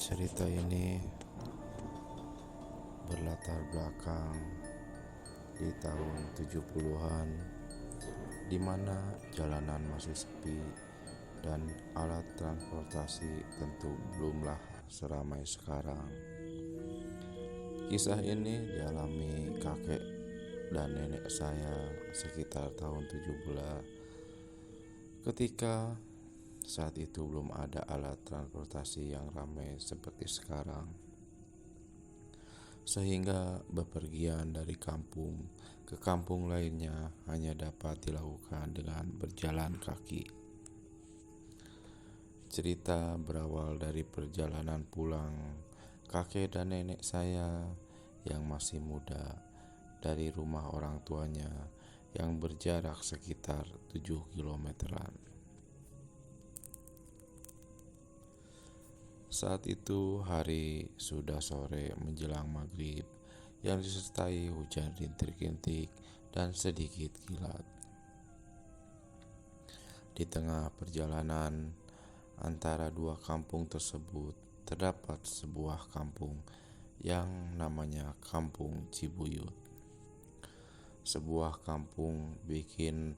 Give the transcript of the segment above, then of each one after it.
Cerita ini berlatar belakang di tahun 70-an, di mana jalanan masih sepi dan alat transportasi tentu belumlah seramai sekarang. Kisah ini dialami kakek dan nenek saya sekitar tahun 70 ketika saat itu belum ada alat transportasi yang ramai seperti sekarang, sehingga bepergian dari kampung ke kampung lainnya hanya dapat dilakukan dengan berjalan kaki. Cerita berawal dari perjalanan pulang kakek dan nenek saya yang masih muda dari rumah orang tuanya yang berjarak sekitar 7 kilometeran. Saat itu hari sudah sore menjelang maghrib yang disertai hujan rintik-rintik dan sedikit kilat. Di tengah perjalanan antara dua kampung tersebut terdapat sebuah kampung yang namanya Kampung Cibuyut. Sebuah kampung bikin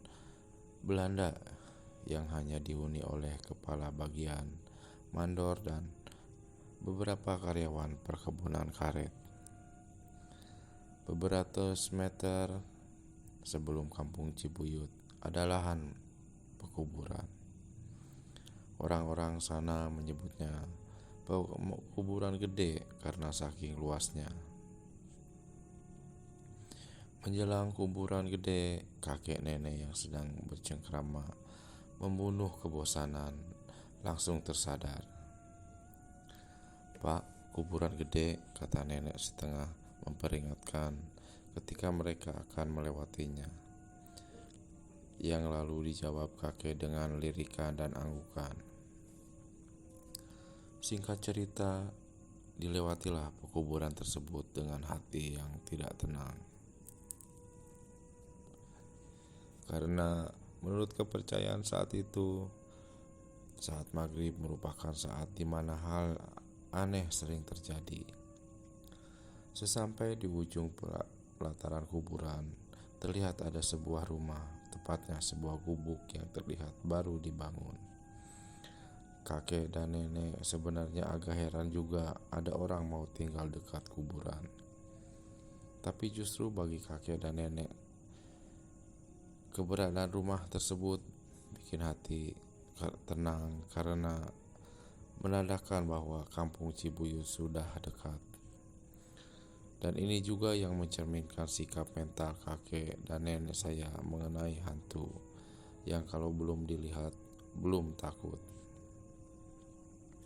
Belanda yang hanya dihuni oleh kepala bagian, mandor, dan beberapa karyawan perkebunan karet. Beberapa meter sebelum Kampung Cibuyut ada lahan pekuburan. Orang-orang sana menyebutnya kuburan gede karena saking luasnya. Menjelang kuburan gede, kakek nenek yang sedang bercengkrama membunuh kebosanan langsung tersadar. "Pak, kuburan gede," kata nenek setengah memperingatkan ketika mereka akan melewatinya. Yang lalu dijawab kakek dengan lirikan dan anggukan. Singkat cerita, dilewatilah pekuburan tersebut dengan hati yang tidak tenang. Karena menurut kepercayaan saat itu, saat maghrib merupakan saat di mana hal aneh sering terjadi. Sesampai di ujung pelataran kuburan, terlihat ada sebuah rumah, tepatnya sebuah gubuk yang terlihat baru dibangun. Kakek dan nenek sebenarnya agak heran juga ada orang mau tinggal dekat kuburan. Tapi justru bagi kakek dan nenek, keberadaan rumah tersebut bikin hati tenang karena menandakan bahwa Kampung Cibuyut sudah dekat. Dan ini juga yang mencerminkan sikap mental kakek dan nenek saya mengenai hantu yang kalau belum dilihat belum takut,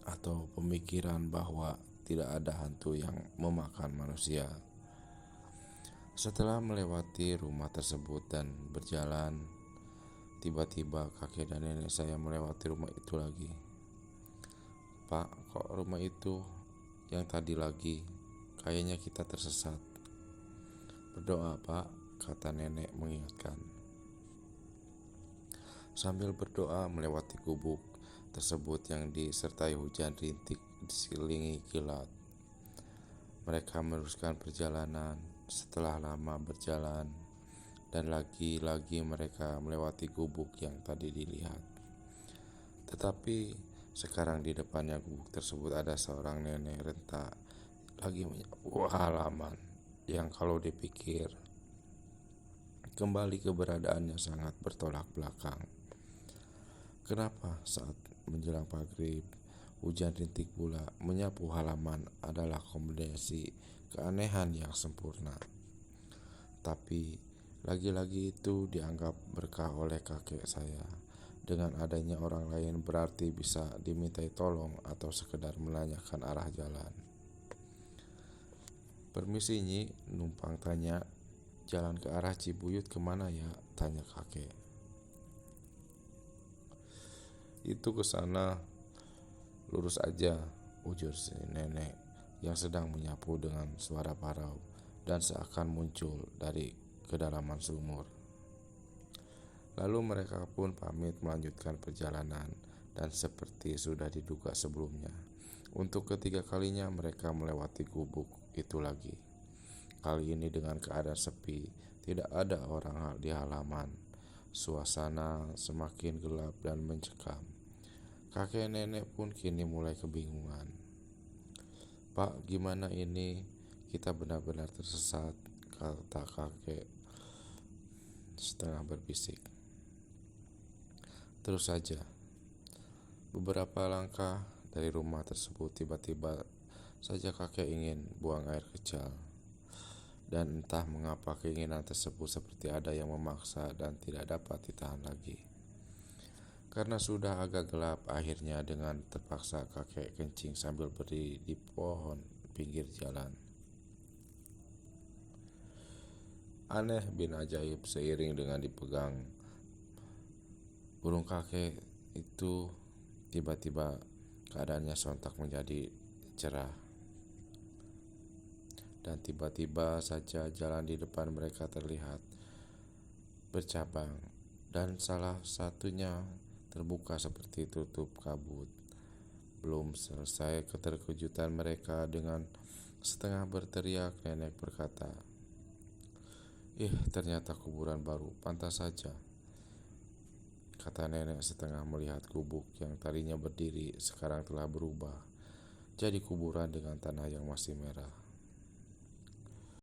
atau pemikiran bahwa tidak ada hantu yang memakan manusia. Setelah melewati rumah tersebut dan berjalan, tiba-tiba kakek dan nenek saya melewati rumah itu lagi. "Pak, kok rumah itu yang tadi lagi? Kayaknya kita tersesat." "Berdoa, Pak," kata nenek mengingatkan. Sambil berdoa melewati gubuk tersebut yang disertai hujan rintik diselingi kilat, mereka meneruskan perjalanan. Setelah lama berjalan dan lagi-lagi mereka melewati gubuk yang tadi dilihat. Tetapi sekarang di depannya gubuk tersebut ada seorang nenek renta lagi menyapu halaman yang kalau dipikir kembali keberadaannya sangat bertolak belakang. Kenapa saat menjelang maghrib hujan rintik pula menyapu halaman adalah kombinasi keanehan yang sempurna. Tapi lagi-lagi itu dianggap berkah oleh kakek saya. Dengan adanya orang lain berarti bisa dimintai tolong atau sekedar menanyakan arah jalan. "Permisi Nyi, numpang tanya, jalan ke arah Cibuyut kemana ya?" tanya kakek. "Itu ke sana, lurus aja," ujar si nenek yang sedang menyapu dengan suara parau dan seakan muncul dari kedalaman sumur. Lalu mereka pun pamit melanjutkan perjalanan dan seperti sudah diduga sebelumnya, Untuk ketiga kalinya mereka melewati gubuk itu lagi. Kali ini dengan keadaan sepi, tidak ada orang di halaman. Suasana semakin gelap dan mencekam. Kakek nenek pun kini mulai kebingungan. "Pak, gimana ini? Kita benar-benar tersesat," kata kakek setengah berbisik. Terus saja, beberapa langkah dari rumah tersebut tiba-tiba saja kakek ingin buang air kecil. Dan entah mengapa keinginan tersebut seperti ada yang memaksa dan tidak dapat ditahan lagi. Karena sudah agak gelap, akhirnya dengan terpaksa kakek kencing sambil berdiri di pohon pinggir jalan. Aneh bin ajaib, seiring dengan dipegang burung kakek itu, tiba-tiba keadaannya sontak menjadi cerah. Dan tiba-tiba saja jalan di depan mereka terlihat bercabang, dan salah satunya terbuka seperti tutup kabut. Belum selesai keterkejutan mereka, dengan setengah berteriak nenek berkata, ternyata kuburan baru, pantas saja," kata nenek setengah melihat gubuk yang tadinya berdiri sekarang telah berubah jadi kuburan dengan tanah yang masih merah.